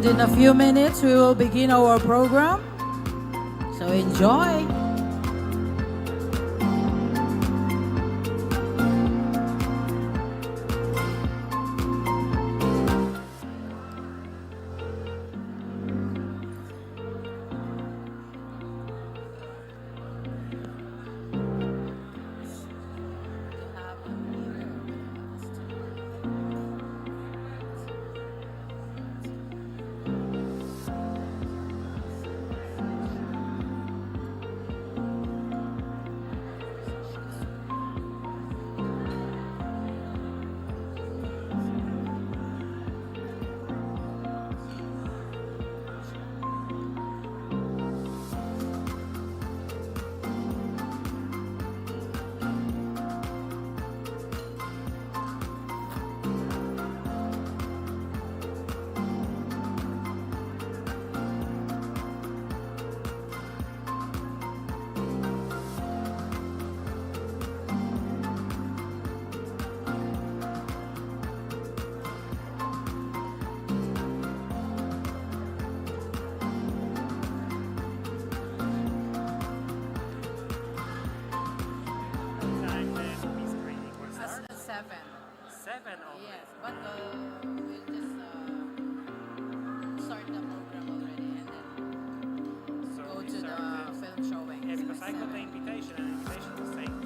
And in a few minutes, we will begin our program. So enjoy. Seven only. Yes, but we'll just start the program already and then So go we to the started. film showing. Yeah, because I got the invitation and the invitation was saying.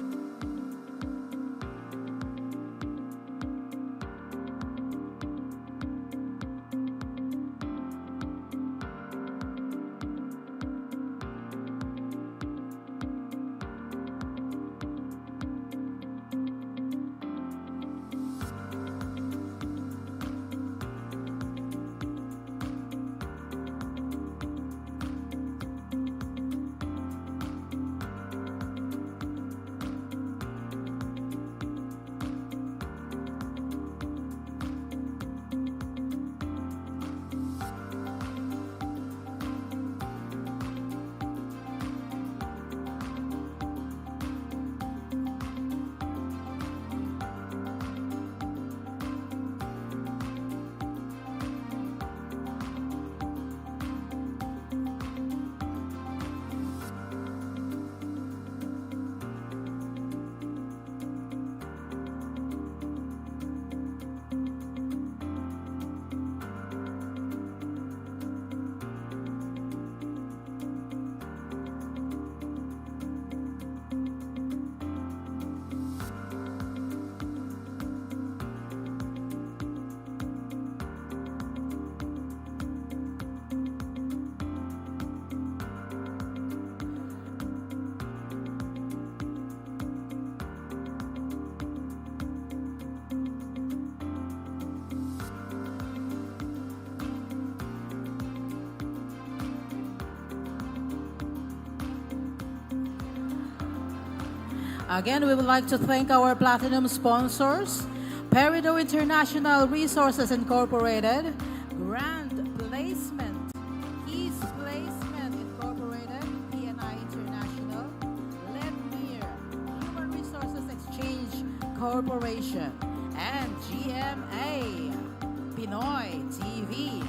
Again, we would like to thank our platinum sponsors, Peridot International Resources Incorporated, Grand Placement, East Placement Incorporated, PNI International, Ledmere, Human Resources Exchange Corporation, and GMA, Pinoy TV,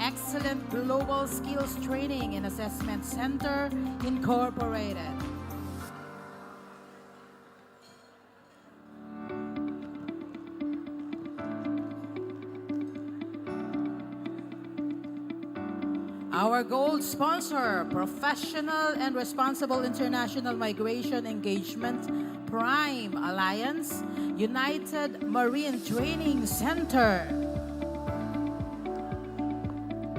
Excellent Global Skills Training and Assessment Center Incorporated. Our gold sponsor, Professional and Responsible International Migration Engagement Prime Alliance, United Marine Training Center,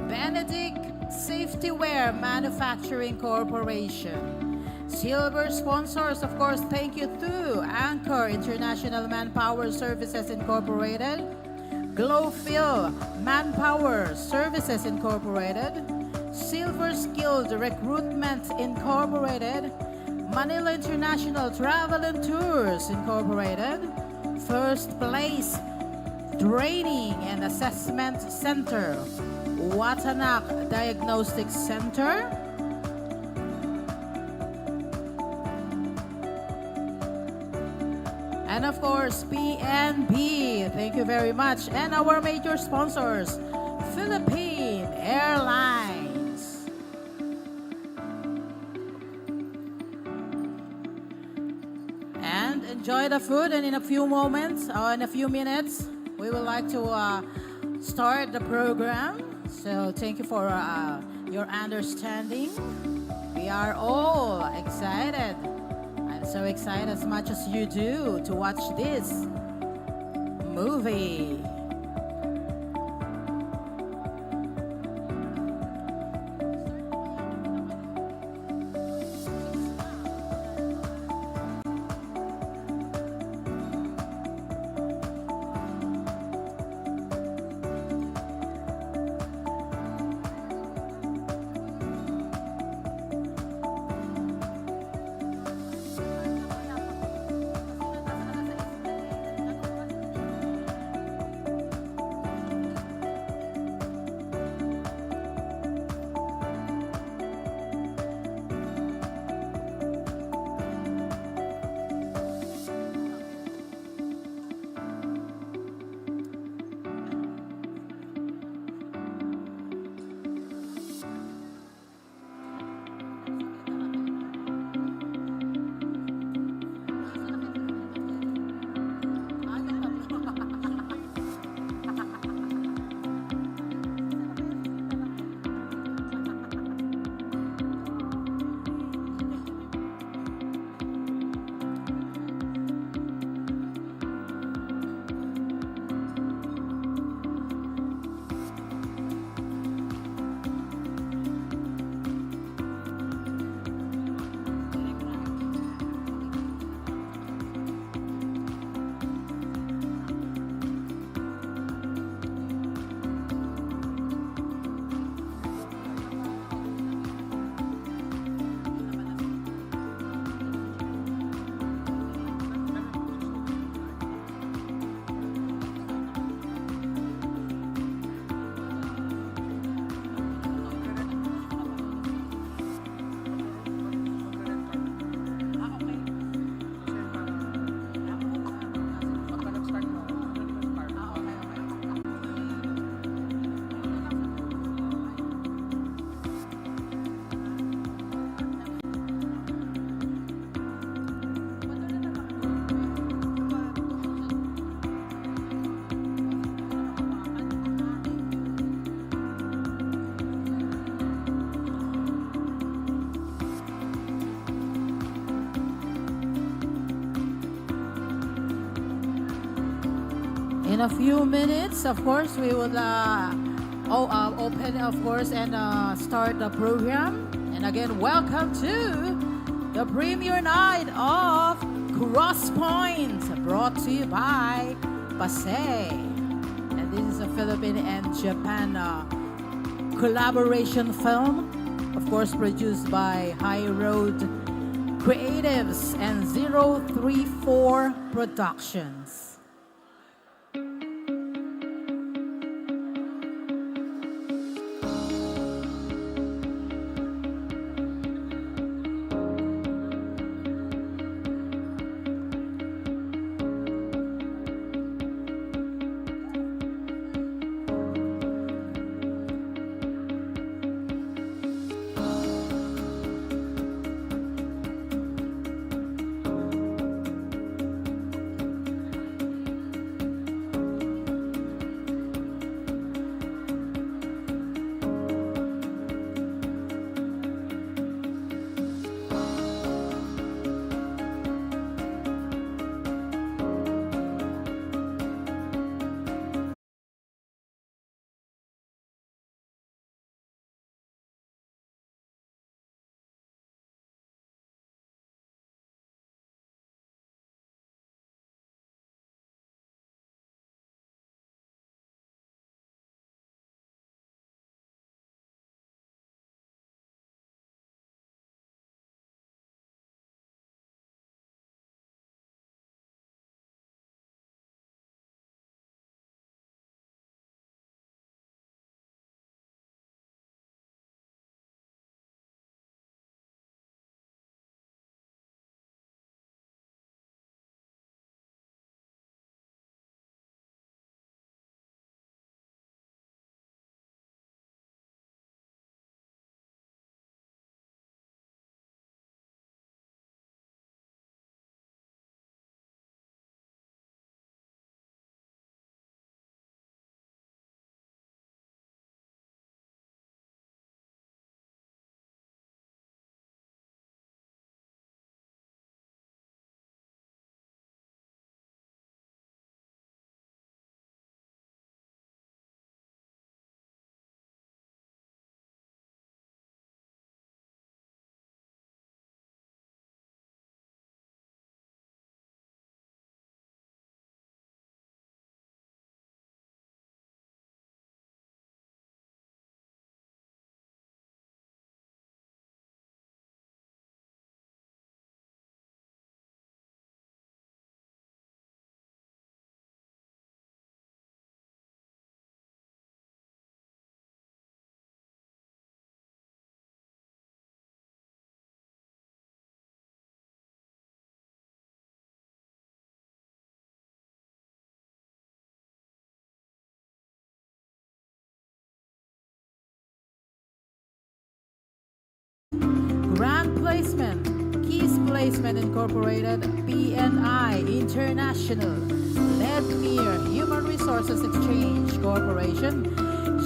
Benedict Safety Wear Manufacturing Corporation. Silver sponsors, of course, thank you to Anchor International Manpower Services Incorporated, Glowfill Manpower Services Incorporated, Silver Skilled Recruitment Incorporated, Manila International Travel and Tours Incorporated, First Place Training and Assessment Center, Watanak Diagnostic Center, and of course PNP. Thank you very much. And our major sponsors, Philippine Airlines. And enjoy the food, and in a few moments, or in a few minutes, we would like to start the program. So thank you for your understanding. We are all excited. I'm so excited as much as you do to watch this movie. In a few minutes, of course, we will open, of course, and start the program. And again, welcome to the premiere night of Crosspoint, brought to you by Pasay. And this is a Philippine and Japan collaboration film, of course, produced by High Road Creatives and 034 Productions. Grant Placement, Keys Placement Incorporated, BNI International, Ledmere Human Resources Exchange Corporation,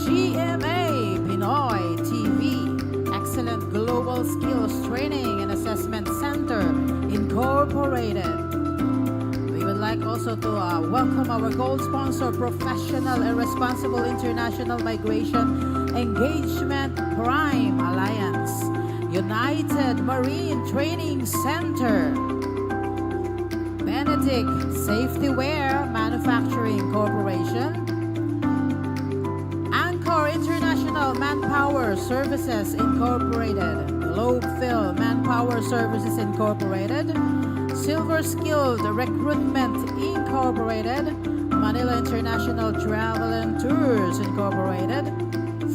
GMA Pinoy TV, Excellent Global Skills Training and Assessment Center Incorporated. We would like also to welcome our gold sponsor, Professional and Responsible International Migration Engagement Prime Alliance, United Marine Training Center, Benedict Safety Wear Manufacturing Corporation, Anchor International Manpower Services Incorporated, Globeville Manpower Services Incorporated, Silver Skilled Recruitment Incorporated, Manila International Travel and Tours Incorporated,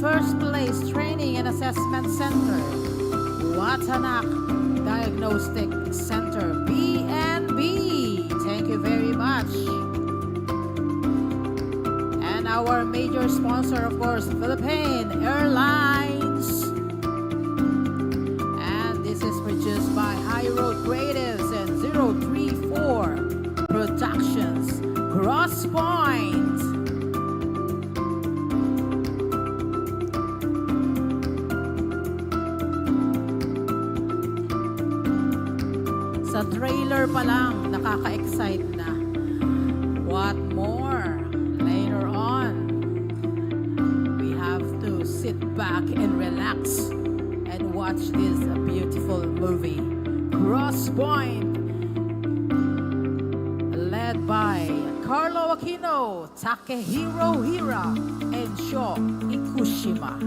First Place Training and Assessment Center, Watanak Diagnostic Center, BNB. Thank you very much. And our major sponsor, of course, Philippine Airlines. And this is produced by High Road Creatives and 034 Productions, Crosspoint. Sa trailer pa lang, nakaka-excite na. What more? Later on, we have to sit back and relax and watch this beautiful movie. Crosspoint, led by Carlo Aquino, Takehiro Hira, and Sho Ikushima.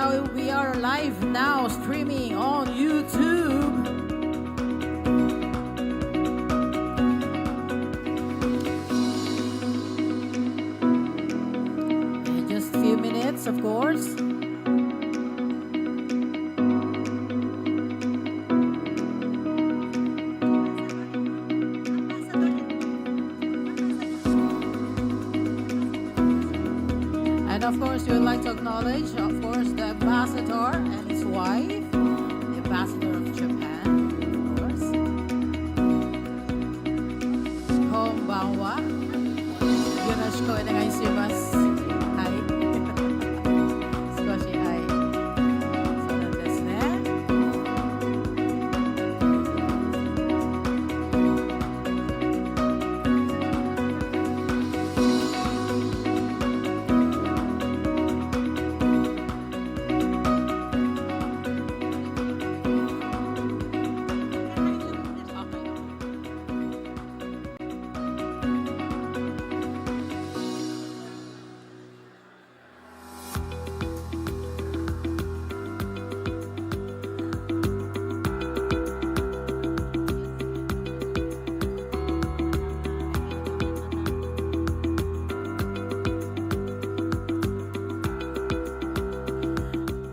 now we are live now streaming on YouTube. In just a few minutes, of course. And of course, we would like to acknowledge, of course, the ambassador and his wife, the ambassador of Japan, of course. Konbanwa. Yoroshiku onegai shimasu. Hai. Sukoshi hai. そうなんですね。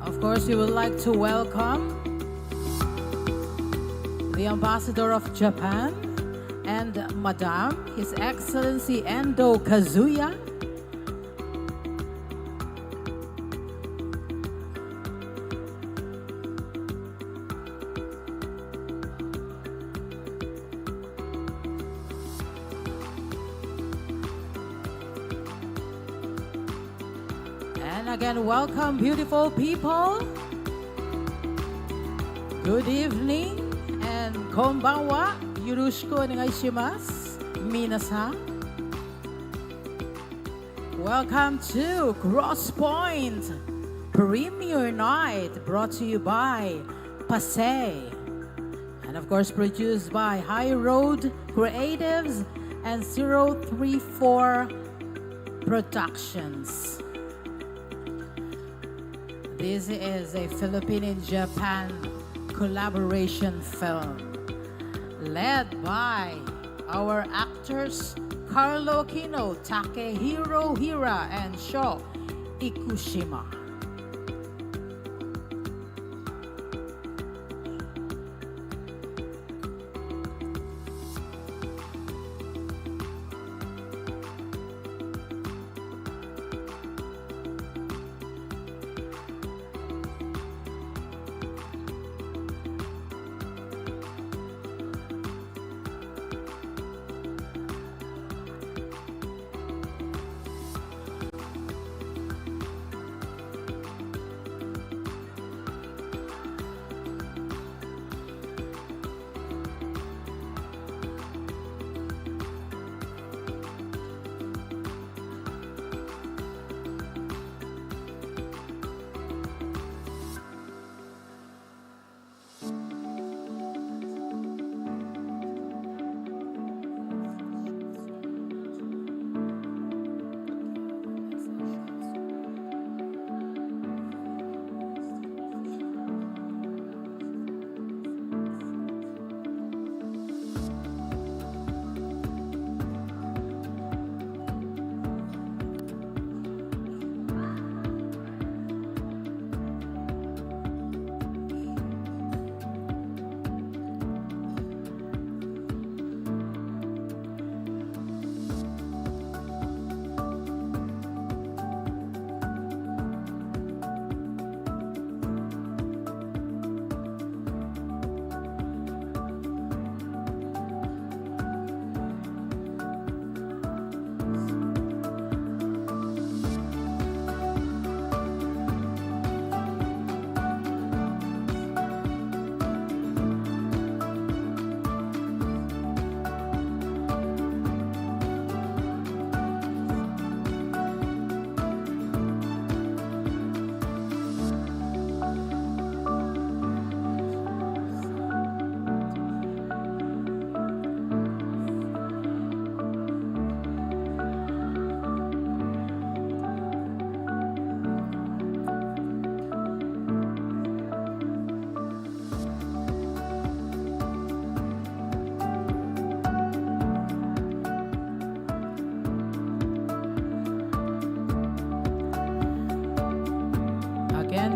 Of course, we would like to welcome the Ambassador of Japan and Madame, His Excellency Endo Kazuya. And again, welcome, beautiful people. Good evening and konbanwa. Yoroshiku onegai shimasu. Minasan. Welcome to Crosspoint Premier Night, brought to you by Pasay. And of course, produced by High Road Creatives and 034 Productions. This is a Philippine-Japan collaboration film led by our actors Carlo, Aquino, Takehiro, Hira, and Sho Ikushima.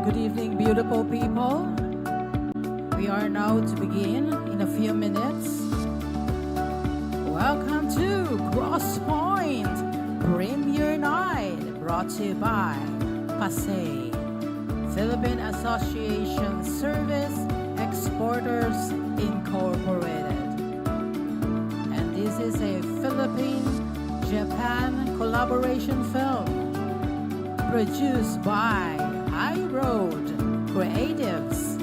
good evening, beautiful people. We are now to begin in a few minutes. Welcome to Crosspoint Premier Night, brought to you by PASE, Philippine Association Service Exporters Incorporated. And this is a Philippine-Japan collaboration film produced by High Road Creatives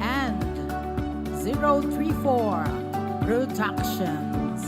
and 034 Productions.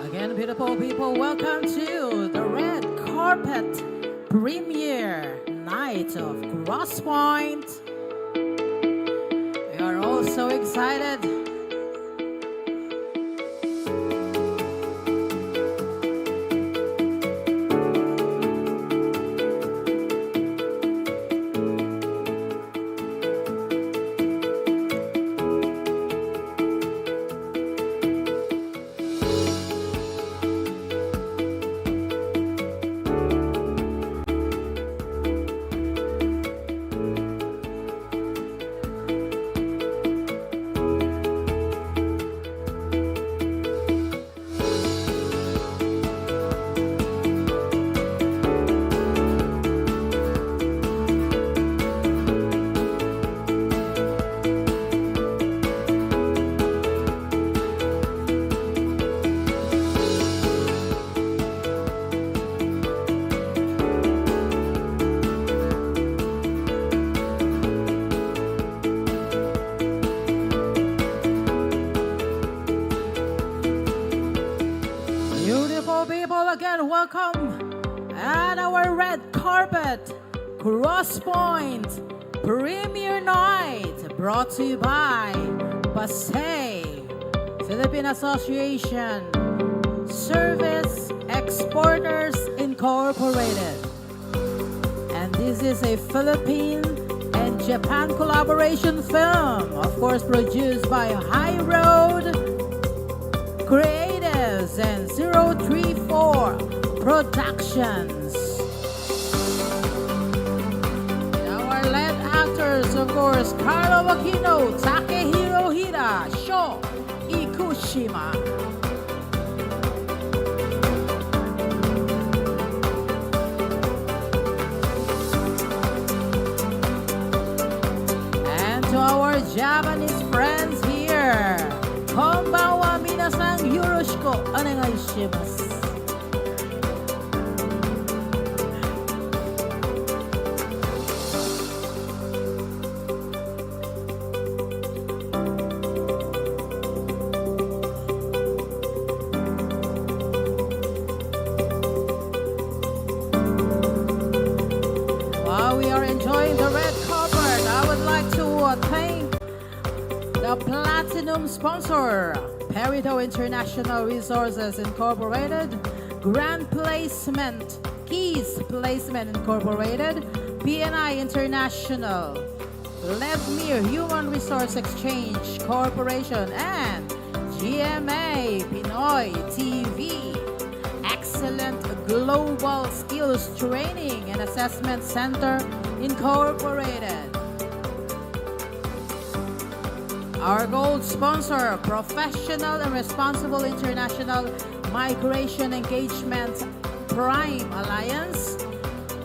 Again, beautiful people, welcome to the red carpet premiere night of Crosspoint. We are all so excited. Beautiful people, again, welcome at our red carpet Crosspoint Premier Night, brought to you by PASE, Philippine Association Service Exporters Incorporated. And this is a Philippine and Japan collaboration film, of course produced by High Road Creatives and 034 Productions. Our lead actors, of course, Carlo, Aquino, Takehiro, Hira, Sho, Ikushima. And to our Japanese friends here, konbanwa minasan, yoroshiku onegai shimasu. While we are enjoying the red carpet, I would like to thank the platinum sponsor, Perito International Resources Incorporated, Grand Placement, Keys Placement Incorporated, PNI International, Levmere Human Resource Exchange Corporation, and GMA Pinoy TV, Excellent Global Skills Training and Assessment Center Incorporated. Our gold sponsor, Professional and Responsible International Migration Engagement Prime Alliance,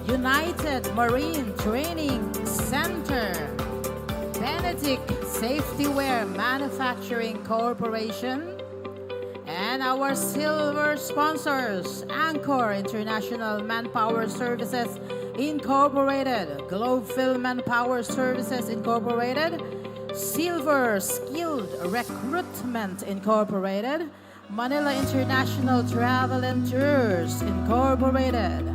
United Marine Training Center, Genetic Safety Wear Manufacturing Corporation, and our silver sponsors, Anchor International Manpower Services Incorporated, Globe Film Manpower Services Incorporated, Silver Skilled Recruitment Incorporated, Manila International Travel and Tours Incorporated,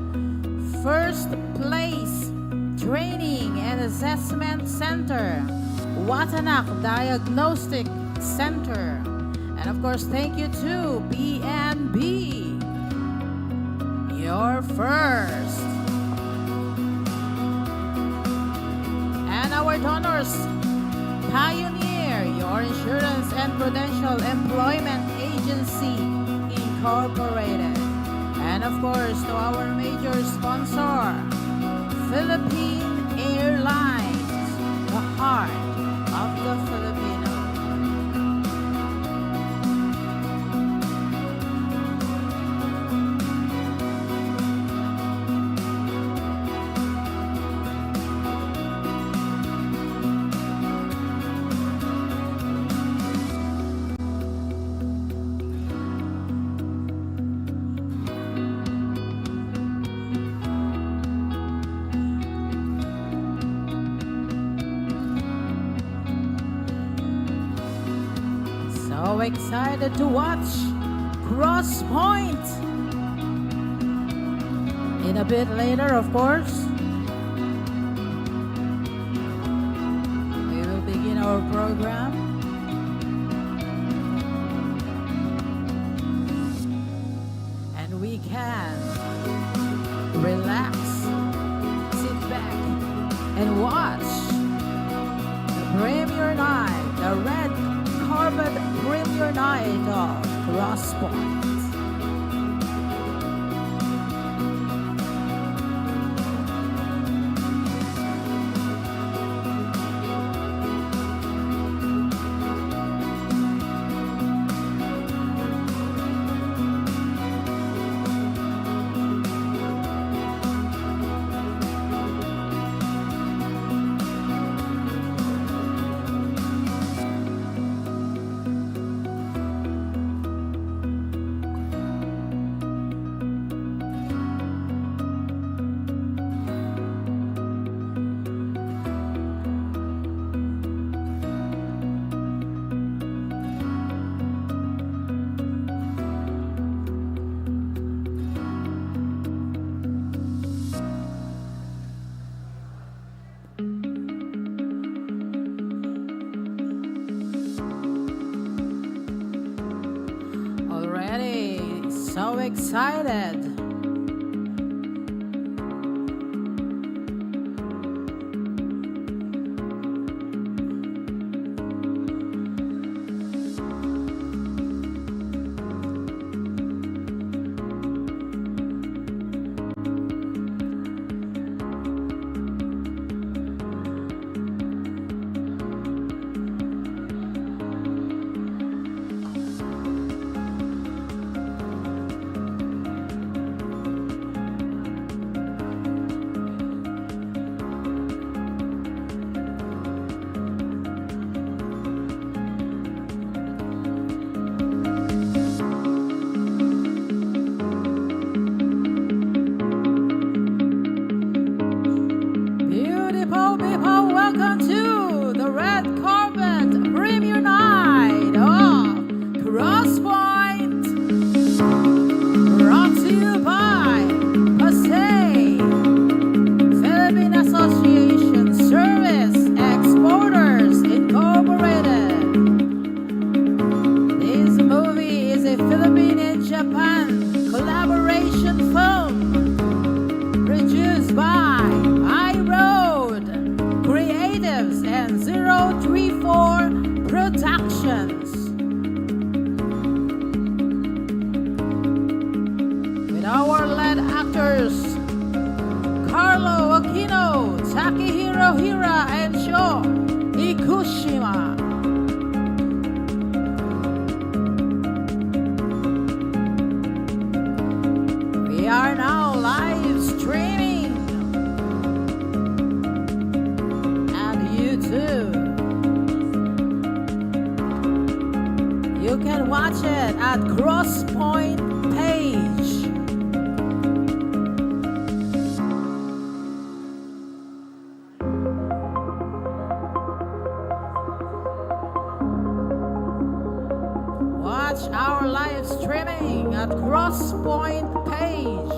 First Place Training and Assessment Center, Watanak Diagnostic Center, and of course thank you to BNB, your first. And our donors, Pioneer, your insurance and prudential employment agency incorporated. And of course to our major sponsor, Philippine Airlines, the heart of the Filipino. So excited to watch Crosspoint. In a bit later, of course, we will begin our program. And we can relax, sit back, and watch the premiere night, the red carpet premiere night of Crosspoint. Already so excited. Beautiful people, welcome to the red carpet premiere night of Crosspoint. Brought to you by Pasay, Philippine Association Service Exporters Incorporated. This movie is a Philippine and Japan collaboration film produced by Creatives and 034 Productions, with our lead actors Carlo, Aquino, Takehiro, Hira, and Sho Ikushima. We are now live streaming YouTube. at Crosspoint page. Watch our live streaming at Crosspoint page.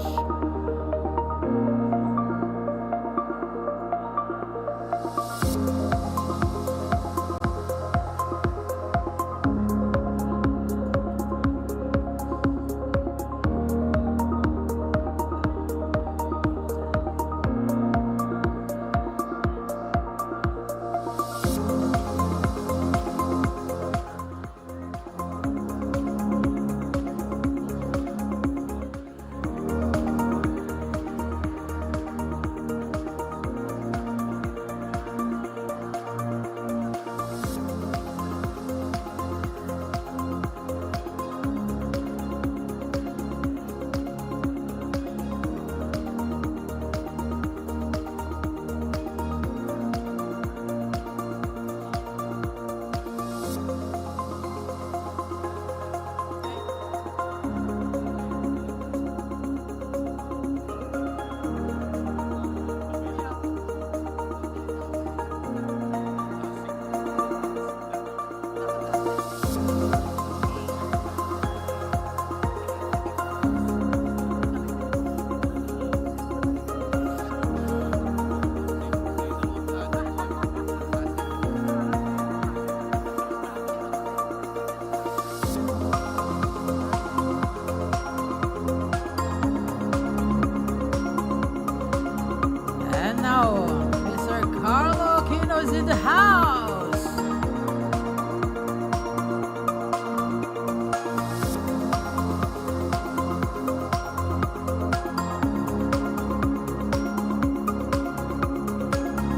And now, Mr. Carlo Aquino is in the house.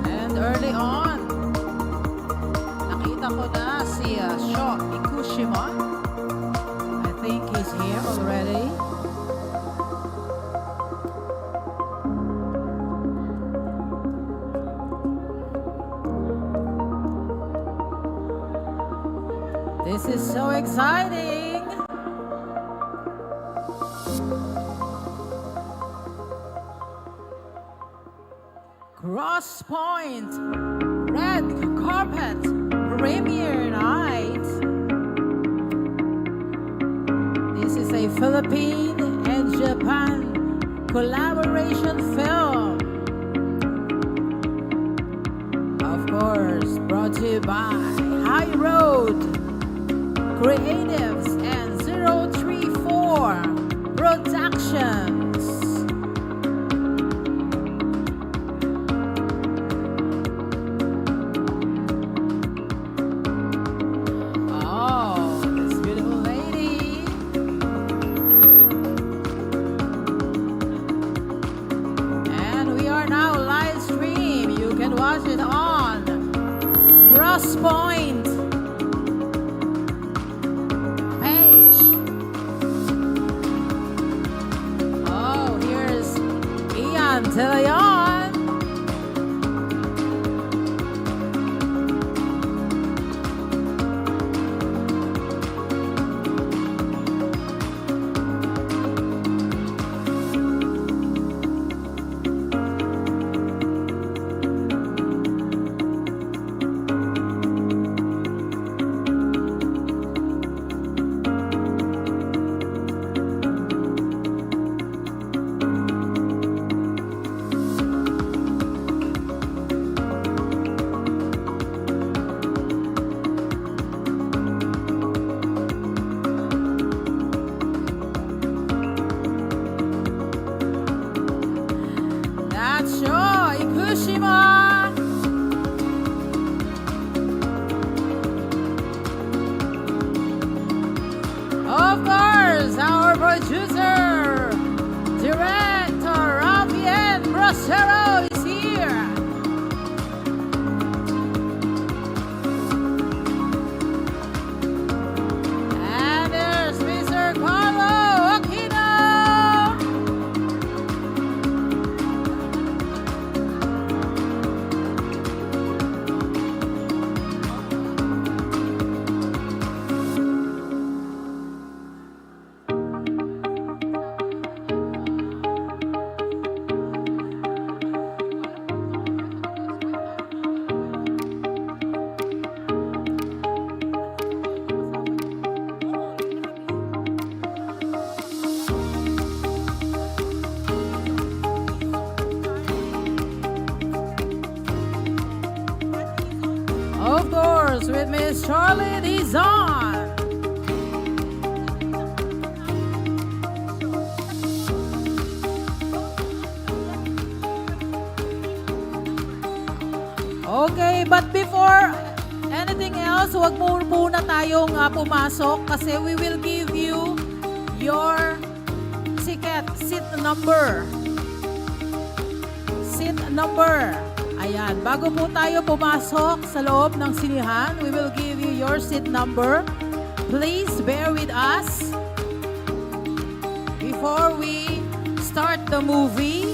And early on, nakita ko na si Sho Ikushima. I think he's here already. This is so exciting. Crosspoint red carpet premiere night. This is a Philippine and Japan collaboration film. Of course, brought to you by High Road Creatives and 034 Productions. Oh, this beautiful lady. And we are now live stream. You can watch it on Crosspoint page. Oh, here's Ian Teleon. is Charlie Dizon. Okay, but before anything else, huwag muna tayong pumasok kasi we will give you your ticket, seat number. Seat number. Ayan, bago po tayo pumasok sa loob ng sinihan, we will give you your seat number. Please bear with us before we start the movie.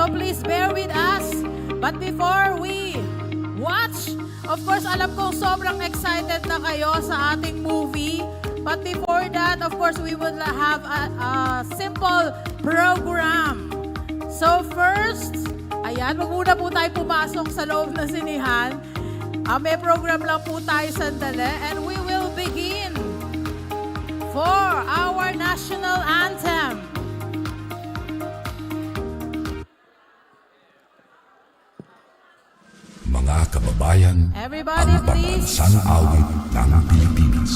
Please bear with us. But before we watch, of course, alam kong sobrang excited na kayo sa ating movie. But before that, of course, we will have a simple program. So first, ayan, wag muna po tayo pumasok sa loob ng sinihan. May program lang po tayo sandali. And we will begin for our national anthem. Mga kababayan, Everybody, ang pambansang awit ng Pilipinas.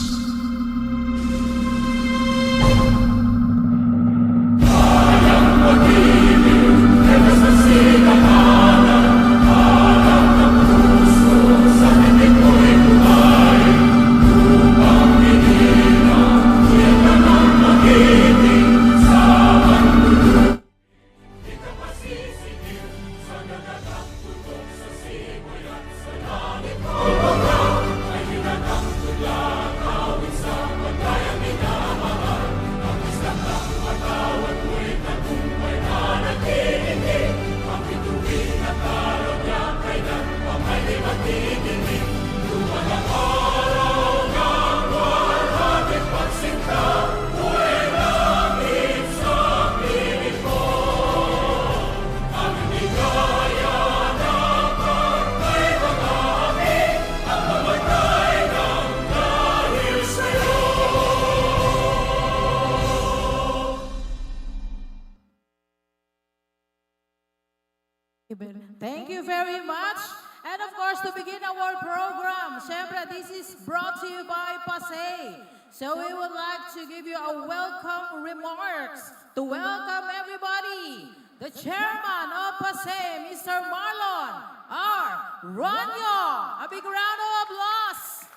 Thank you very much. And of course, to begin our program, syempre, this is brought to you by PASE. So we would like to give you a welcome remarks to welcome everybody. The chairman of PASE, Mr. Marlon R. Ranyo. A big round of applause.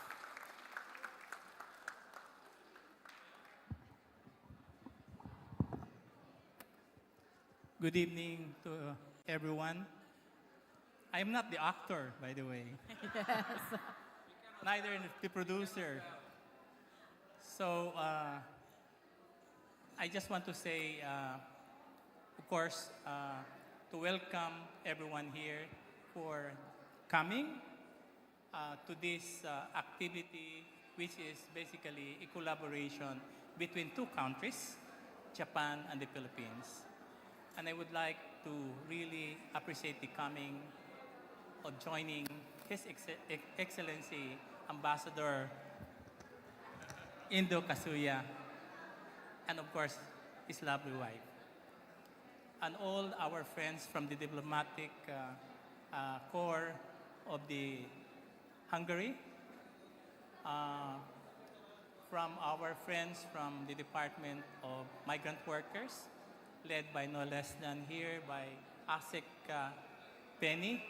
Good evening to everyone. I'm not the actor, by the way. Yes. Neither the producer. So, I just want to say, of course, to welcome everyone here for coming to this activity, which is basically a collaboration between two countries, Japan and the Philippines. And I would like to really appreciate the coming of joining His Excellency Ambassador Indo Kasuya, and of course, his lovely wife. And all our friends from the diplomatic corps of the Hungary, from our friends from the Department of Migrant Workers, led by no less than here by Asik Penny,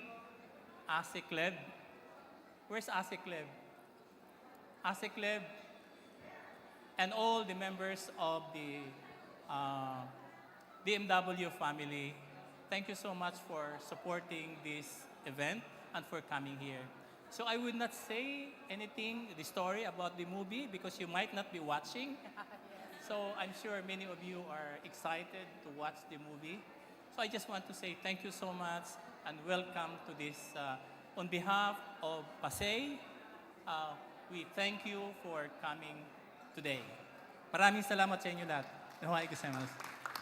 Asik Lev. Where's Asik Lev? Asik Lev, and all the members of the BMW family, thank you so much for supporting this event and for coming here. So I would not say anything, the story about the movie, because you might not be watching. So I'm sure many of you are excited to watch the movie. So I just want to say thank you so much and welcome to this. On behalf of PASE, we thank you for coming today. Maraming salamat sa inyo lahat. Nahuay gozaimasu.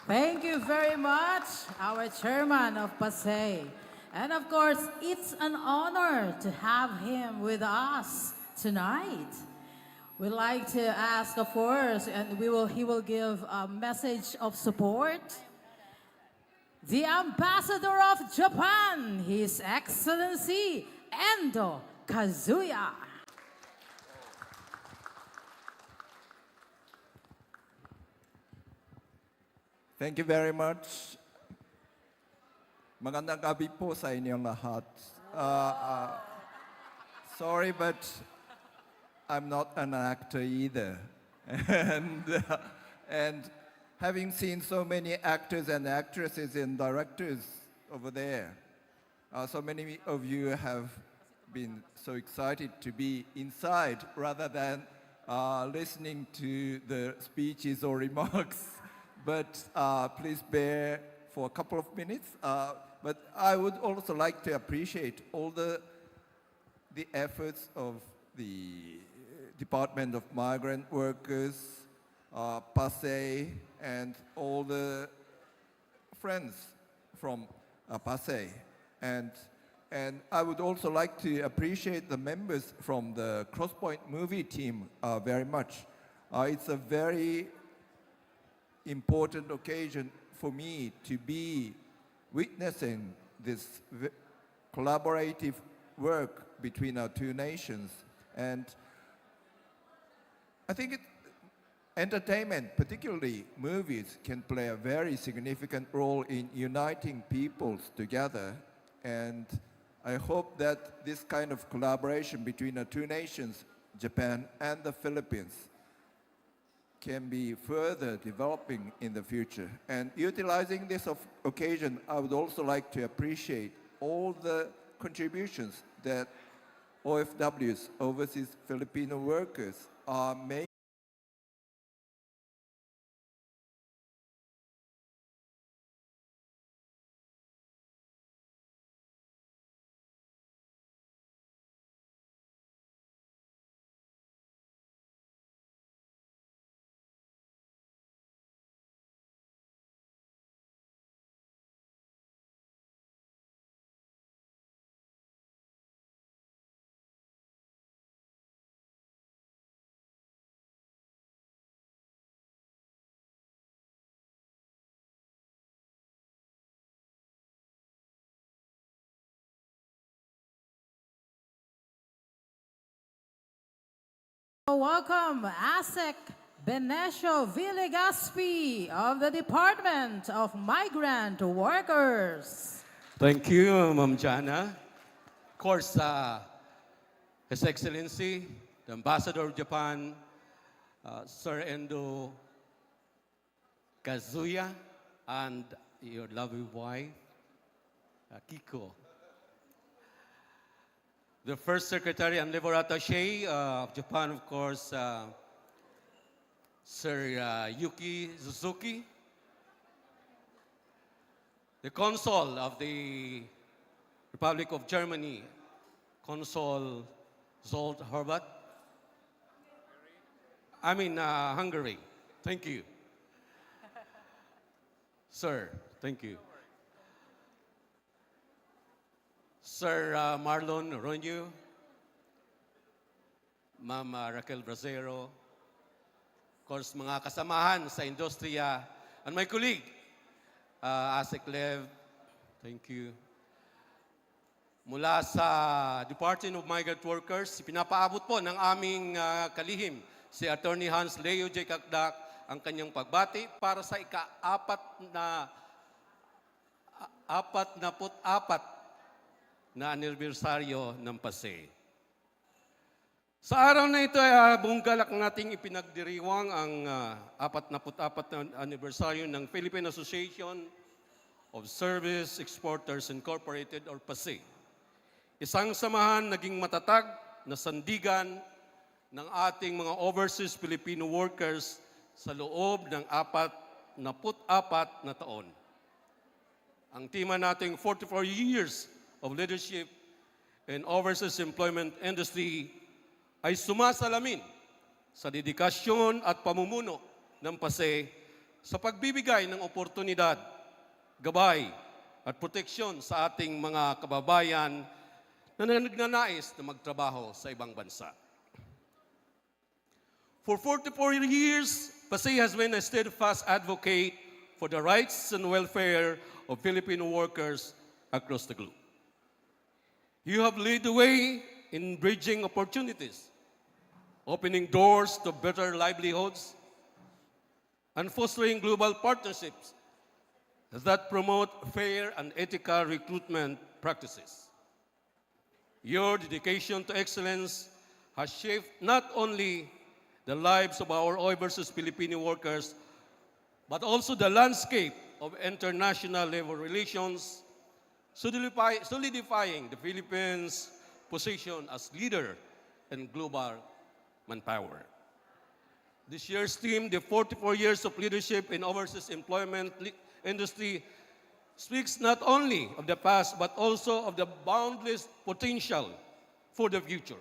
Thank you very much, our chairman of PASEI. And of course, it's an honor to have him with us tonight. We'd like to ask, of course, and he will give a message of support. The Ambassador of Japan, His Excellency Endo Kazuya. Thank you very much. Magandang gabi po sa inyong lahat. Sorry, but I'm not an actor either. And having seen so many actors and actresses and directors over there, so many of you have been so excited to be inside rather than listening to the speeches or remarks. But please bear for a couple of minutes. But I would also like to appreciate all the efforts of the Department of Migrant Workers, PASEI, and all the friends from PASEI. And I would also like to appreciate the members from the Crosspoint movie team very much. It's a very important occasion for me to be witnessing this collaborative work between our two nations. And I think entertainment, particularly movies, can play a very significant role in uniting peoples together. And I hope that this kind of collaboration between our two nations, Japan and the Philippines, can be further developing in the future. And utilizing this occasion, I would also like to appreciate all the contributions that OFWs, overseas Filipino workers, are making. Welcome, ASEC Benesio Villegaspi of the Department of Migrant Workers. Thank you, Ma'am Jana. Of course, His Excellency, the Ambassador of Japan, Sir Endo Kazuya, and your lovely wife, Kiko. The First Secretary and Labor Attaché of Japan, of course, Sir Yuki Suzuki. The Consul of the Republic of Germany, Consul Zolt Horvat. Hungary. Thank you. Sir, thank you. Sir Marlon Ronyo, Ma'am Raquel Bracero, of course, mga kasamahan sa industriya, and my colleague, Asek Lev, thank you. Mula sa Department of Migrant Workers, pinapaabot po ng aming kalihim si Attorney Hans Leo J. Kakdak ang kanyang pagbati para sa ika-44 na anibersaryo ng PASEI. Sa araw na ito ay buong galak nating ipinagdiriwang ang 44 na anibersaryo ng Philippine Association of Service Exporters Incorporated or PASEI. Isang samahan naging matatag na sandigan ng ating mga overseas Filipino workers sa loob ng 44 na taon. Ang tema nating 44 years of leadership in overseas employment industry ay sumasalamin sa dedikasyon at pamumuno ng PASE sa pagbibigay ng oportunidad, gabay at proteksyon sa ating mga kababayan na nagnanais na magtrabaho sa ibang bansa. For 44 years, PASE has been a steadfast advocate for the rights and welfare of Filipino workers across the globe. You have led the way in bridging opportunities, opening doors to better livelihoods, and fostering global partnerships that promote fair and ethical recruitment practices. Your dedication to excellence has shaped not only the lives of our overseas Filipino workers, but also the landscape of international labor relations, solidifying the Philippines' position as leader in global manpower. This year's theme, the 44 years of leadership in overseas employment industry, speaks not only of the past, but also of the boundless potential for the future.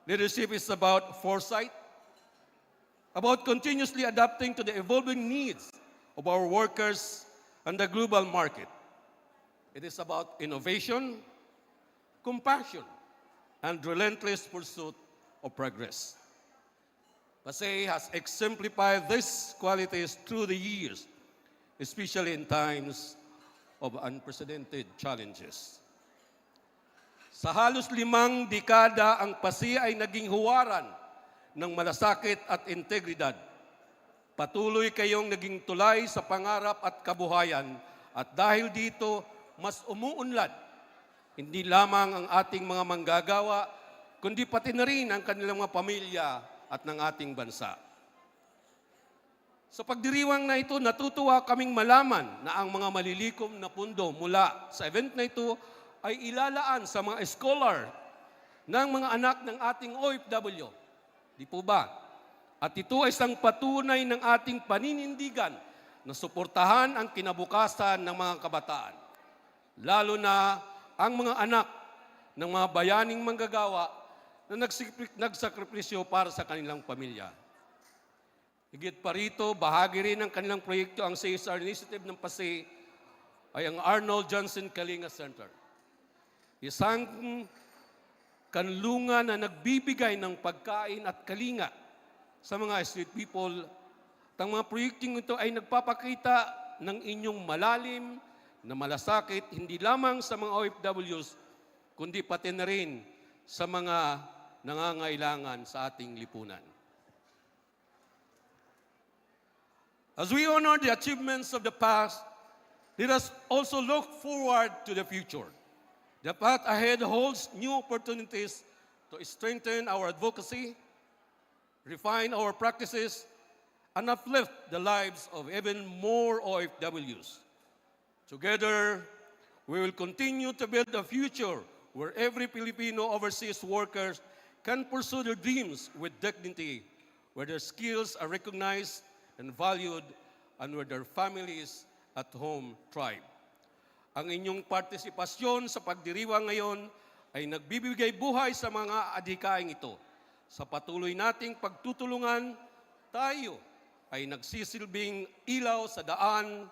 Leadership is about foresight, about continuously adapting to the evolving needs of our workers and the global market. It is about innovation, compassion, and relentless pursuit of progress. PASE has exemplified these qualities through the years, especially in times of unprecedented challenges. Sa halos 5 dekada, ang PASE ay naging huwaran ng malasakit at integridad. Patuloy kayong naging tulay sa pangarap at kabuhayan, at dahil dito, mas umuunlad hindi lamang ang ating mga manggagawa, kundi pati na rin ang kanilang mga pamilya at ng ating bansa. Sa pagdiriwang na ito, natutuwa kaming malaman na ang mga malilikom na pundo mula sa event na ito ay ilalaan sa mga scholar ng mga anak ng ating OFW. Di po ba? At ito ay isang patunay ng ating paninindigan na suportahan ang kinabukasan ng mga kabataan. Lalo na ang mga anak ng mga bayaning manggagawa na nagsakripisyo para sa kanilang pamilya. Higit pa rito, bahagi rin ng kanilang proyekto ang CSR initiative ng PASE ay ang Arnold Johnson Kalinga Center. Isang kanlungan na nagbibigay ng pagkain at kalinga sa mga street people. At ang mga proyektong ito ay nagpapakita ng inyong malalim na malasakit hindi lamang sa mga OFWs, kundi pati na rin sa mga nangangailangan sa ating lipunan. As we honor the achievements of the past, let us also look forward to the future. The path ahead holds new opportunities to strengthen our advocacy, refine our practices, and uplift the lives of even more OFWs. Together, we will continue to build a future where every Filipino overseas worker can pursue their dreams with dignity, where their skills are recognized and valued, and where their families at home thrive. Ang inyong partisipasyon sa pagdiriwang ngayon ay nagbibigay buhay sa mga adhikaing ito. Sa patuloy nating pagtutulungan, tayo ay nagsisilbing ilaw sa daan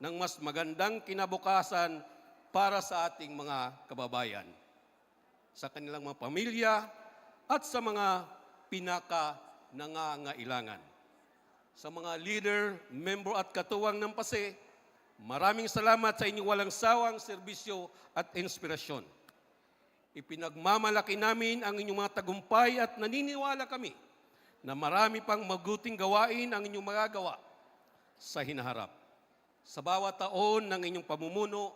ng mas magandang kinabukasan para sa ating mga kababayan, sa kanilang mga pamilya at sa mga pinaka-nangangailangan. Sa mga leader, member at katuwang ng PASE, maraming salamat sa inyong walang sawang serbisyo at inspirasyon. Ipinagmamalaki namin ang inyong mga tagumpay at naniniwala kami na marami pang mabuting gawain ang inyong magagawa sa hinaharap. Sa bawat taon ng inyong pamumuno,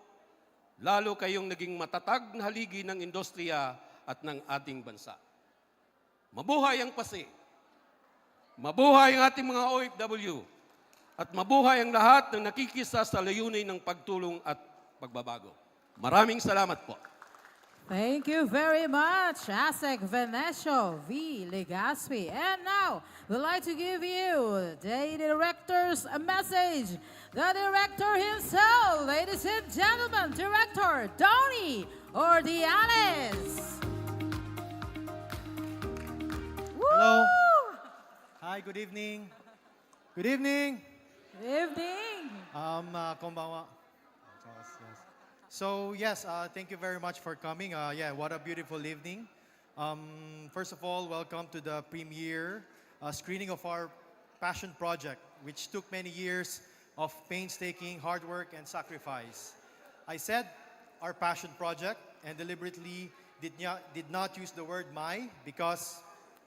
lalo kayong naging matatag na haligi ng industriya at ng ating bansa. Mabuhay ang PASE! Mabuhay ang ating mga OFW! At mabuhay ang lahat ng nakikisa sa layunin ng pagtulong at pagbabago. Maraming salamat po. Thank you very much, Asek Venecio V. Legaspi. And now, we'd like to give you the director's message. The director himself, ladies and gentlemen, Director Donnie Ordiales. Hello. Hi, good evening. Good evening. Good evening. Konbanwa. So yes, thank you very much for coming. Yeah, what a beautiful evening. First of all, welcome to the premiere screening of our passion project, which took many years of painstaking hard work and sacrifice. I said our passion project and deliberately did not use the word my because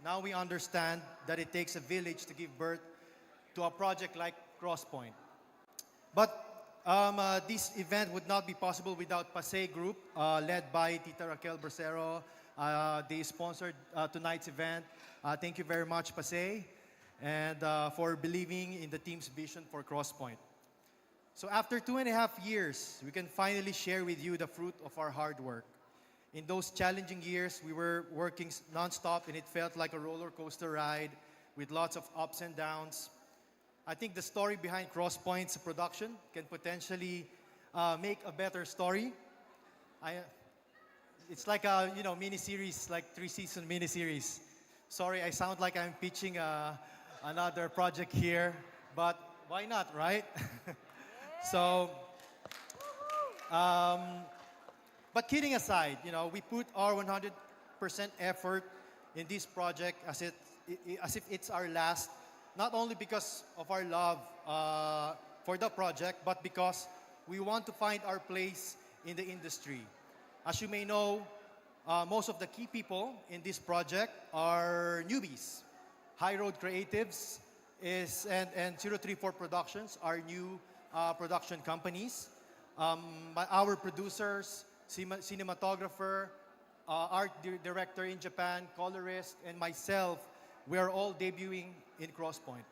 now we understand that it takes a village to give birth to a project like Crosspoint. But this event would not be possible without PASE Group, led by Tita Raquel Bracero. They sponsored tonight's event. Thank you very much, PASE, and for believing in the team's vision for Crosspoint. So after 2.5 years, we can finally share with you the fruit of our hard work. In those challenging years, we were working nonstop, and it felt like a roller coaster ride with lots of ups and downs. I think the story behind Crosspoint's production can potentially make a better story. It's like a mini-series, like 3-season mini-series. Sorry, I sound like I'm pitching another project here, but why not, right? So, but kidding aside, we put our 100% effort in this project as if it's our last. Not only because of our love for the project, but because we want to find our place in the industry. As you may know, most of the key people in this project are newbies. High Road Creatives and 034 Productions are new production companies. Our producers, cinematographer, art director in Japan, colorist, and myself, we are all debuting in Crosspoint.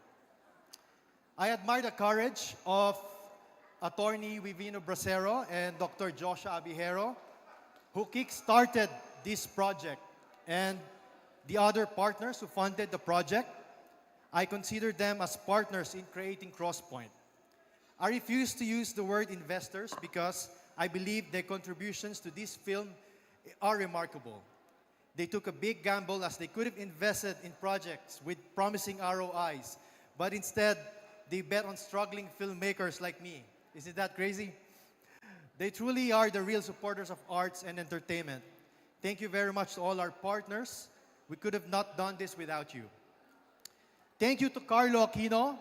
I admire the courage of attorney Vivino Bracero and Dr. Joshua Abihero, who kick-started this project, and the other partners who funded the project. I consider them as partners in creating Crosspoint. I refuse to use the word investors because I believe their contributions to this film are remarkable. They took a big gamble as they could have invested in projects with promising ROIs, but instead, they bet on struggling filmmakers like me. Isn't that crazy? They truly are the real supporters of arts and entertainment. Thank you very much to all our partners. We could have not done this without you. Thank you to Carlo Aquino,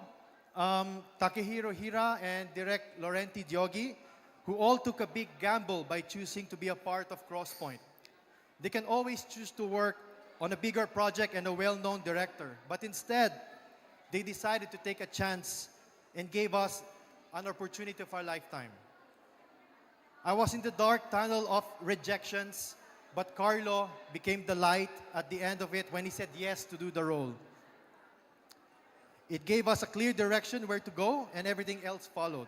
Takehiro Hira, and Direct Laurenti Diogi, who all took a big gamble by choosing to be a part of Crosspoint. They can always choose to work on a bigger project and a well-known director, but instead, they decided to take a chance and gave us an opportunity of our lifetime. I was in the dark tunnel of rejections, but Carlo became the light at the end of it when he said yes to do the role. It gave us a clear direction where to go, and everything else followed.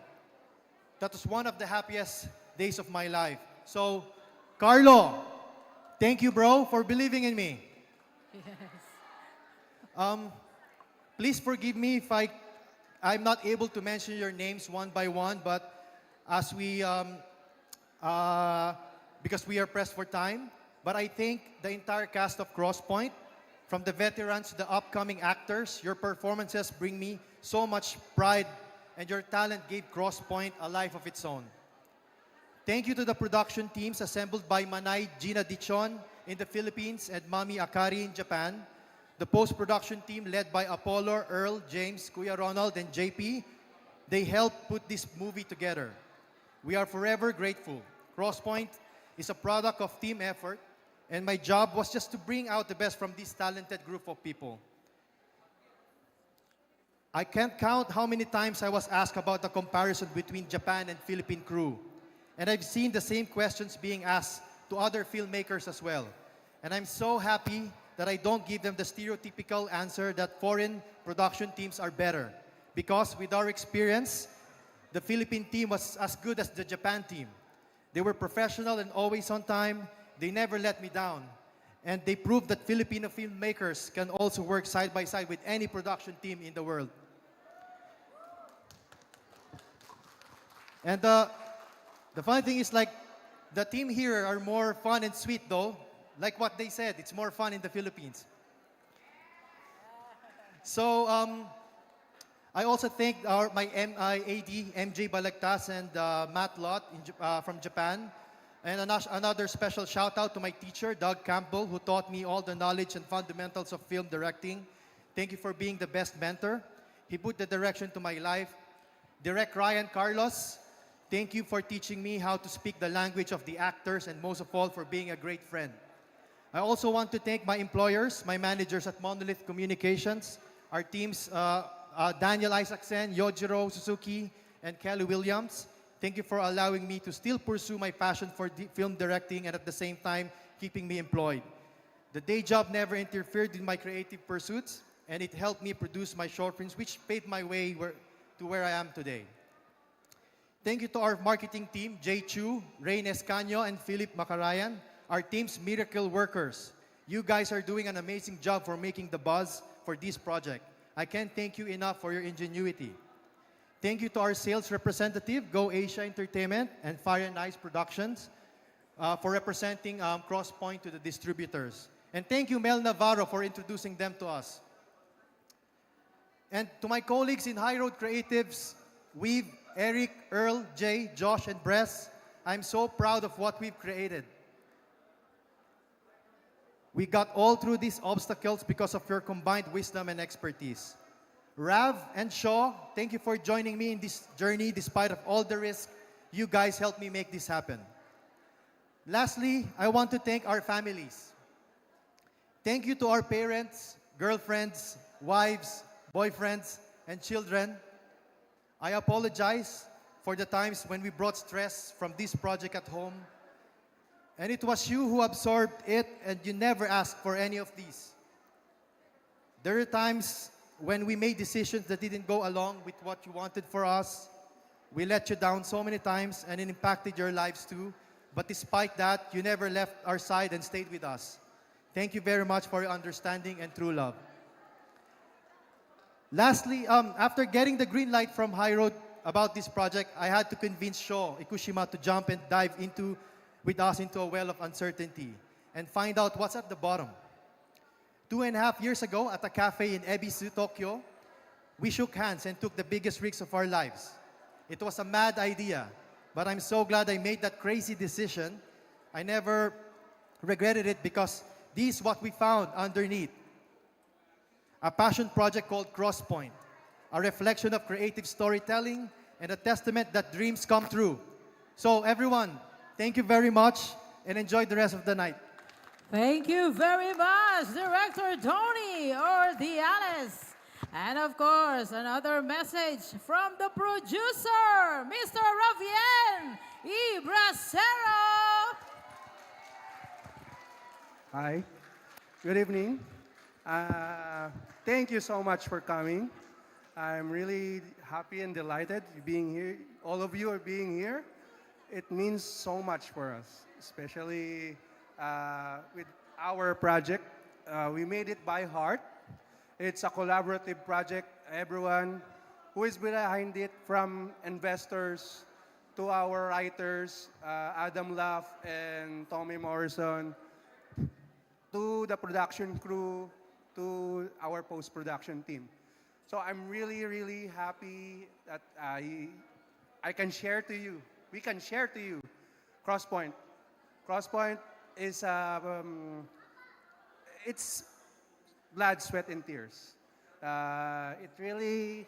That was one of the happiest days of my life. So, Carlo, thank you, bro, for believing in me. Yes. Please forgive me if I'm not able to mention your names one by one, but as because we are pressed for time. But I think the entire cast of Crosspoint, from the veterans to the upcoming actors, your performances bring me so much pride, and your talent gave Crosspoint a life of its own. Thank you to the production teams assembled by Manay Gina Dichon in the Philippines and Mami Akari in Japan. The post-production team led by Apollo, Earl, James, Kuya Ronald, and JP. They helped put this movie together. We are forever grateful. Crosspoint is a product of team effort, and my job was just to bring out the best from this talented group of people. I can't count how many times I was asked about the comparison between Japan and Philippine crew. And I've seen the same questions being asked to other filmmakers as well. And I'm so happy that I don't give them the stereotypical answer that foreign production teams are better. Because with our experience, the Philippine team was as good as the Japan team. They were professional and always on time. They never let me down. And they proved that Filipino filmmakers can also work side by side with any production team in the world. And the funny thing is, like, the team here are more fun and sweet though. Like what they said, it's more fun in the Philippines. So, I also thank my AD, MJ Balagtas and Matt Lott from Japan. And another special shout out to my teacher, Doug Campbell, who taught me all the knowledge and fundamentals of film directing. Thank you for being the best mentor. He put the direction to my life. Direct Ryan Carlos, thank you for teaching me how to speak the language of the actors, and most of all, for being a great friend. I also want to thank my employers, my managers at Monolith Communications, our teams, Daniel Isaacson, Yojiro Suzuki, and Kelly Williams. Thank you for allowing me to still pursue my passion for film directing and at the same time keeping me employed. The day job never interfered with my creative pursuits, and it helped me produce my short films, which paved my way to where I am today. Thank you to our marketing team, Jay Chu, Rain Escaño, and Philip Macarayan, our team's miracle workers. You guys are doing an amazing job for making the buzz for this project. I can't thank you enough for your ingenuity. Thank you to our sales representative, Go Asia Entertainment and Fire and Ice Productions, for representing Crosspoint to the distributors. And thank you, Mel Navarro, for introducing them to us. And to my colleagues in High Road Creatives, Weave, Eric, Earl, Jay, Josh, and Bress, I'm so proud of what we've created. We got all through these obstacles because of your combined wisdom and expertise. Rav and Shaw, thank you for joining me in this journey despite of all the risk. You guys helped me make this happen. Lastly, I want to thank our families. Thank you to our parents, girlfriends, wives, boyfriends, and children. I apologize for the times when we brought stress from this project at home. And it was you who absorbed it, and you never asked for any of these. There are times when we made decisions that didn't go along with what you wanted for us. We let you down so many times, and it impacted your lives too. But despite that, you never left our side and stayed with us. Thank you very much for your understanding and true love. Lastly, after getting the green light from High Road about this project, I had to convince Sho Ikushima to jump and dive with us into a well of uncertainty and find out what's at the bottom. 2.5 years ago at a cafe in Ebisu, Tokyo, we shook hands and took the biggest risks of our lives. It was a mad idea, but I'm so glad I made that crazy decision. I never regretted it because this is what we found underneath. A passion project called Crosspoint, a reflection of creative storytelling and a testament that dreams come true. So everyone, thank you very much and enjoy the rest of the night. Thank you very much, Director Tony Ordiales. And of course, another message from the producer, Mr. Ravien Ibracero. Hi, good evening. Thank you so much for coming. I'm really happy and delighted being here. All of you are being here. It means so much for us, especially with our project. We made it by heart. It's a collaborative project. Everyone who is behind it, from investors to our writers, Adam Laff and Tommy Morrison, to the production crew, to our post-production team. So I'm really, really happy that I can share to you, we can share to you Crosspoint. Crosspoint is, it's blood, sweat, and tears. It's really,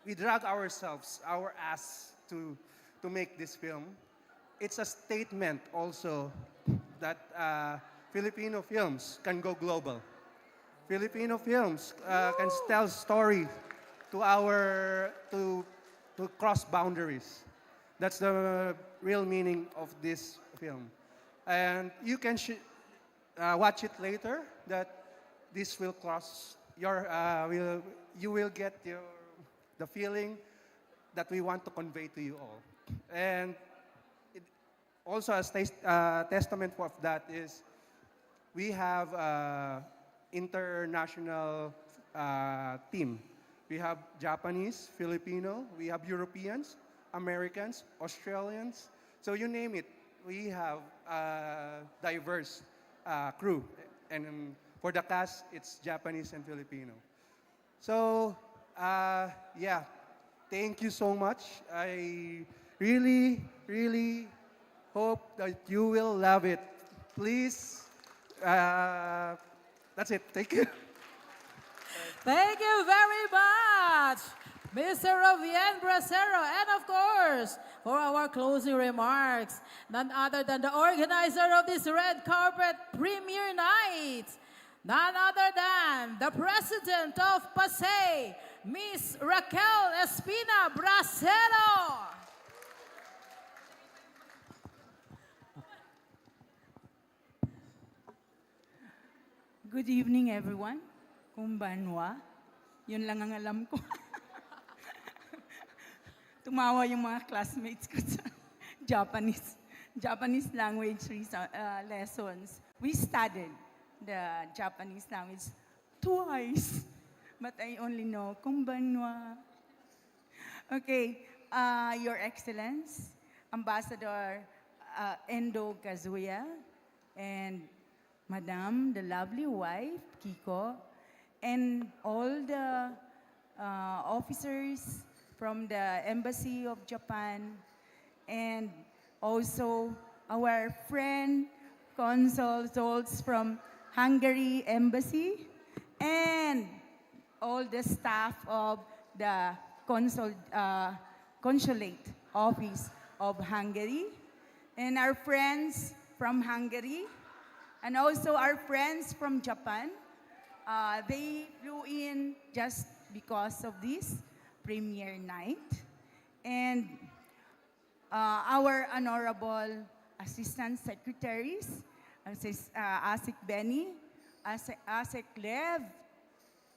we drag ourselves, our ass to make this film. It's a statement also that Filipino films can go global. Filipino films can tell story to cross boundaries. That's the real meaning of this film. And you can watch it later. That this will cross your, you will get the feeling that we want to convey to you all. And also, as testament of that is, we have international team. We have Japanese, Filipino, we have Europeans, Americans, Australians. So you name it, we have a diverse crew. And For the cast, it's Japanese and Filipino. So, yeah, thank you so much. I really, really hope that you will love it. Please, that's it. Thank you. Thank you very much, Mr. Ravien Bracero. And of course, for our closing remarks, none other than the organizer of this red carpet premiere night, none other than the president of PASE, Miss Raquel Espina Bracero. Good evening, everyone. Kumbanwa. Yun lang ang alam ko. Tumawa yung mga classmates ko sa Japanese language lessons. We studied the Japanese language twice, but I only know kumbanwa. Okay, Your Excellence, Ambassador Endo Kazuya, and Madam, the lovely wife, Kiko, and all the officers from the Embassy of Japan, and also our friend consuls from Hungary Embassy, and all the staff of the consulate office of Hungary, and our friends from Hungary, and also our friends from Japan. They flew in just because of this premiere night. And our honorable assistant secretaries, Asik Benny, Asik Lev,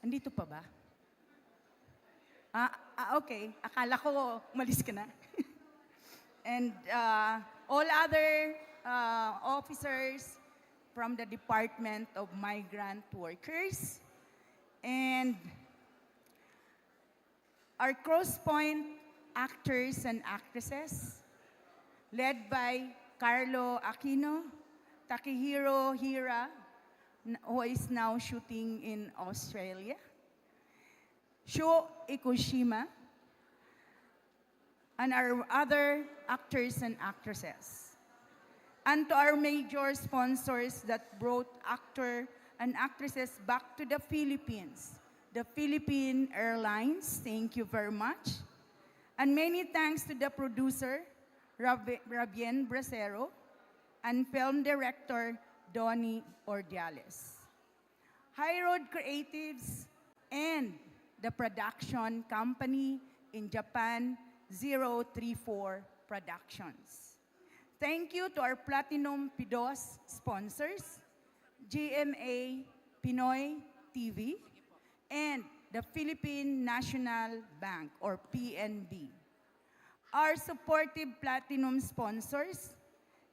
andito pa ba? Okay, akala ko umalis ka na. And all other officers from the Department of Migrant Workers, and our Crosspoint actors and actresses, led by Carlo Aquino, Takehiro Hira, who is now shooting in Australia, Sho Ikushima, and our other actors and actresses. And to our major sponsors that brought actor and actresses back to the Philippines, the Philippine Airlines, thank you very much. And many thanks to the producer, Ravien Bracero, and film director, Donnie Ordiales. High Road Creatives and the production company in Japan, 034 Productions. Thank you to our Platinum PIDOS sponsors, GMA Pinoy TV, and the Philippine National Bank, or PNB. Our supportive Platinum sponsors,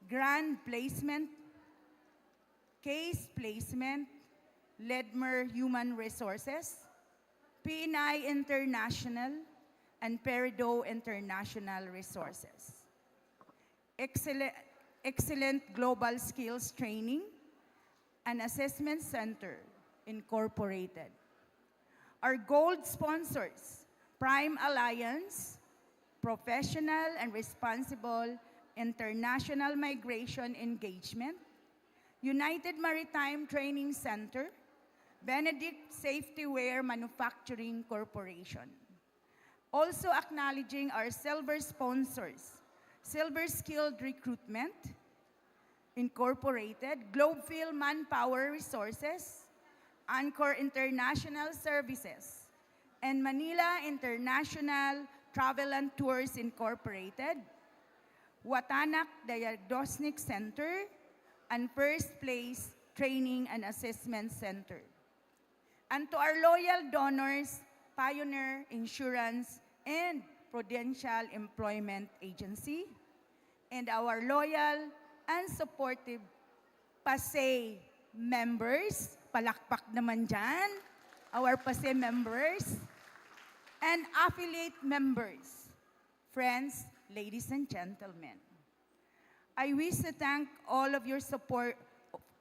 Grand Placement, Case Placement, Ledmer Human Resources, PNI International, and Peridot International Resources. Excellent Global Skills Training and Assessment Center, Incorporated. Our gold sponsors, Prime Alliance, Professional and Responsible International Migration Engagement, United Maritime Training Center, Benedict Safety Wear Manufacturing Corporation. Also acknowledging our silver sponsors, Silver Skilled Recruitment, Incorporated, Globefield Manpower Resources, Anchor International Services, and Manila International Travel and Tours Incorporated, Watanak Diagnostic Center, and First Place Training and Assessment Center. And to our loyal donors, Pioneer Insurance and Prudential Employment Agency, and our loyal and supportive PASE members, palakpak naman dyan, our PASE members, and affiliate members, friends, ladies and gentlemen. I wish to thank all of your support,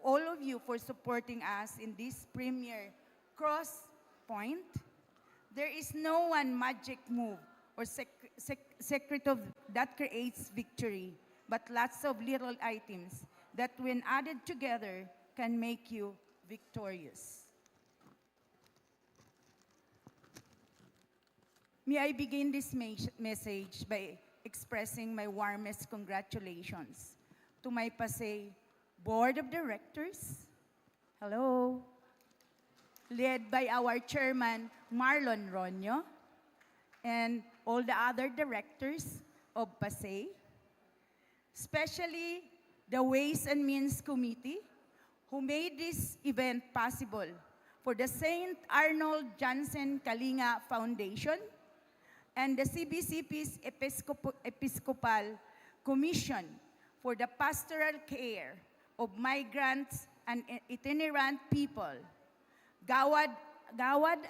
all of you for supporting us in this premier Crosspoint. There is no one magic move or secret of that creates victory, but lots of little items that when added together can make you victorious. May I begin this message by expressing my warmest congratulations to my PASEI Board of Directors, hello, led by our chairman, Marlon Ronyo, and all the other directors of PASEI, especially the Ways and Means Committee, who made this event possible, for the St. Arnold Johnson Kalinga Foundation, and the CBCP's Episcopal Commission for the pastoral care of migrants and itinerant people, Gawad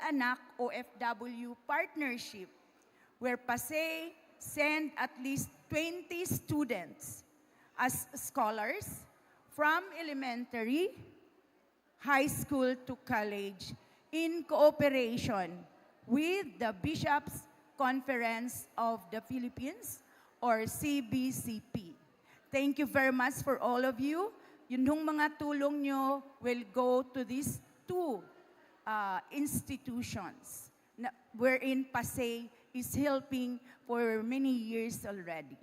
Anak OFW Partnership, where PASEI sent at least 20 students as scholars from elementary, high school to college in cooperation with the Bishops' Conference of the Philippines, or CBCP. Thank you very much for all of you. Yun hong mga tulong nyo will go to these two institutions wherein PASEI is helping for many years already.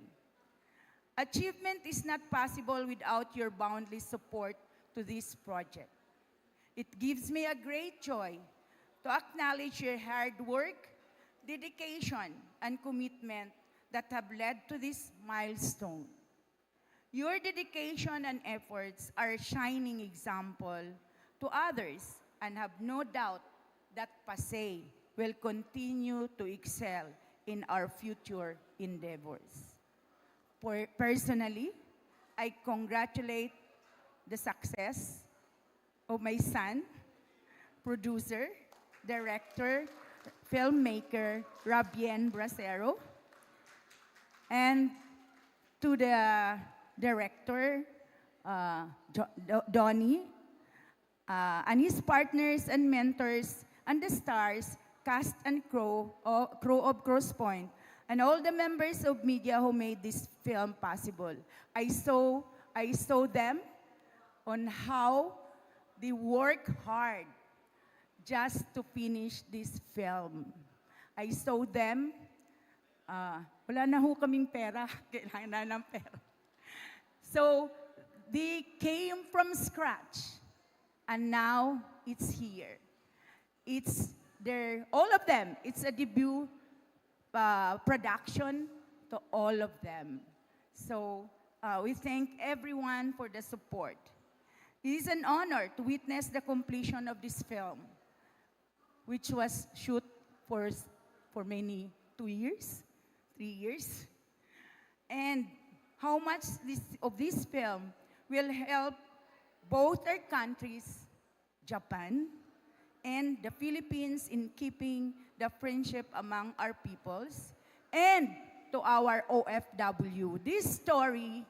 Achievement is not possible without your boundless support to this project. It gives me a great joy to acknowledge your hard work, dedication, and commitment that have led to this milestone. Your dedication and efforts are a shining example to others, and have no doubt that PASEI will continue to excel in our future endeavors. Personally, I congratulate the success of my son, producer, director, filmmaker, Rabien Bracero, and to the director, Donnie, and his partners and mentors, and the stars, cast and crew of Crosspoint, and all the members of media who made this film possible. I saw them on how they work hard just to finish this film. I saw them, wala na ho kaming pera, kailangan na ng pera. So, they came from scratch, and now it's here. It's all of them, it's a debut production to all of them. So, we thank everyone for the support. It is an honor to witness the completion of this film, which was shot for many 2 years, 3 years. And how much of this film will help both our countries, Japan and the Philippines, in keeping the friendship among our peoples, and to our OFW. This story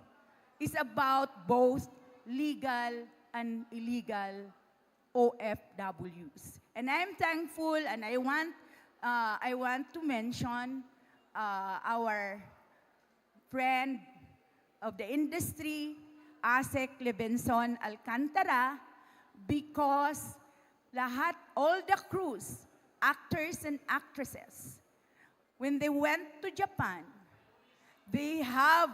is about both legal and illegal OFWs. And I'm thankful, and I want to mention our friend of the industry, Asek Lebenson Alcantara, because all the crews, actors and actresses, when they went to Japan, they have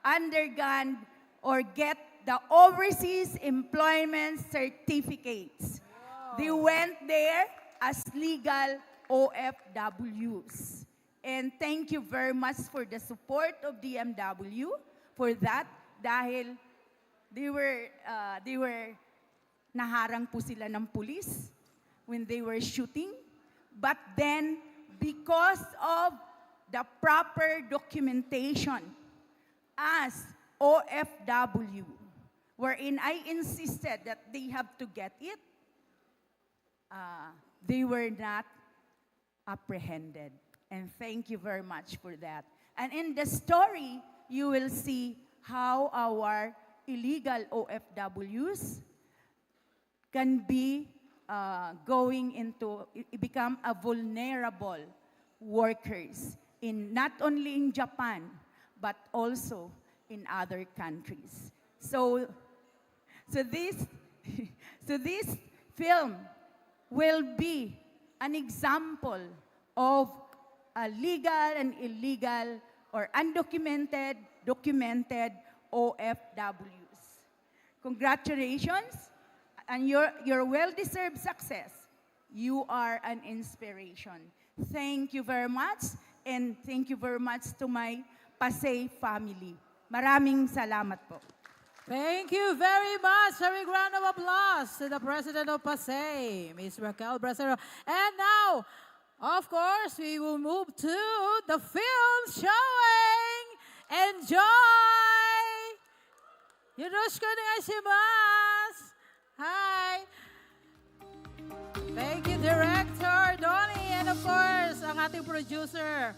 undergone or get the overseas employment certificates. Wow. They went there as legal OFWs. And thank you very much for the support of DMW for that, dahil they were naharang po sila ng pulis when they were shooting. But then, because of the proper documentation as OFW, wherein I insisted that they have to get it, they were not apprehended. And thank you very much for that. And in the story, you will see how our illegal OFWs can be going into, become a vulnerable workers in not only in Japan, but also in other countries. So this, so this film will be an example of legal and illegal or undocumented, documented OFWs. Congratulations on your well-deserved success. You are an inspiration. Thank you very much, and thank you very much to my Pasay family. Maraming salamat po. Thank you very much. A big round of applause to the President of Pasay, Ms. Raquel Bracero. And now, of course, we will move to the film showing. Enjoy! Yoroshiku onegaishimasu. Hi! Thank you, Director Donnie, and of course, ang ating producer.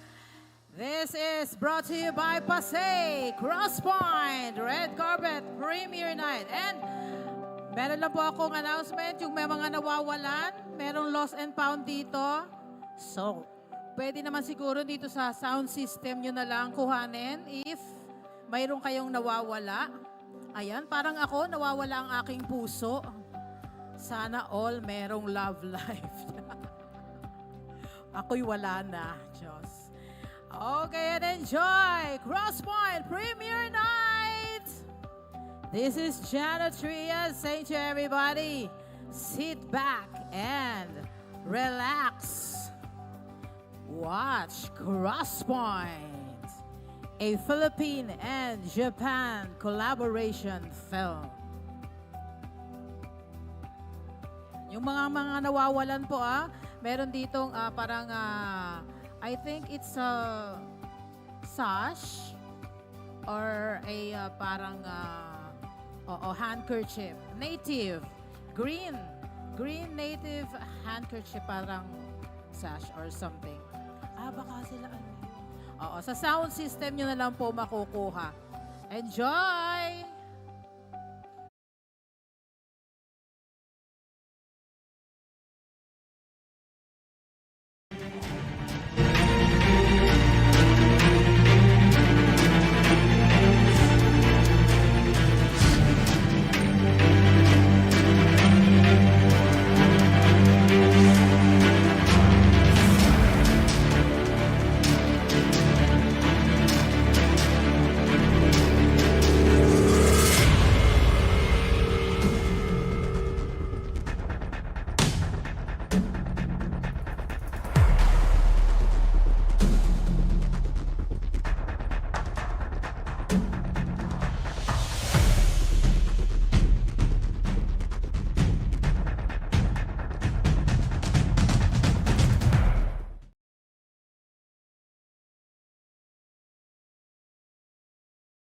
This is brought to you by Pasay, Crosspoint, Red Carpet, Premiere Night. And meron lang po akong announcement, yung may mga nawawalan, merong lost and found dito. So, pwede naman siguro dito sa sound system nyo na lang kuhanin if mayroon kayong nawawala. Ayan, parang ako, nawawala ang aking puso. Sana all merong love life. Ako'y wala na, Diyos. Okay, and enjoy Crosspoint Premiere Night! This is Janet Trias saying to everybody, sit back and relax. Watch Crosspoint, a Philippine and Japan collaboration film. Yung mga nawawalan po meron ditong parang I think it's a sash or a parang handkerchief. Native, green native handkerchief, parang sash or something. Baka sila ano yun. Oo, sa sound system nyo na lang po makukuha. Enjoy!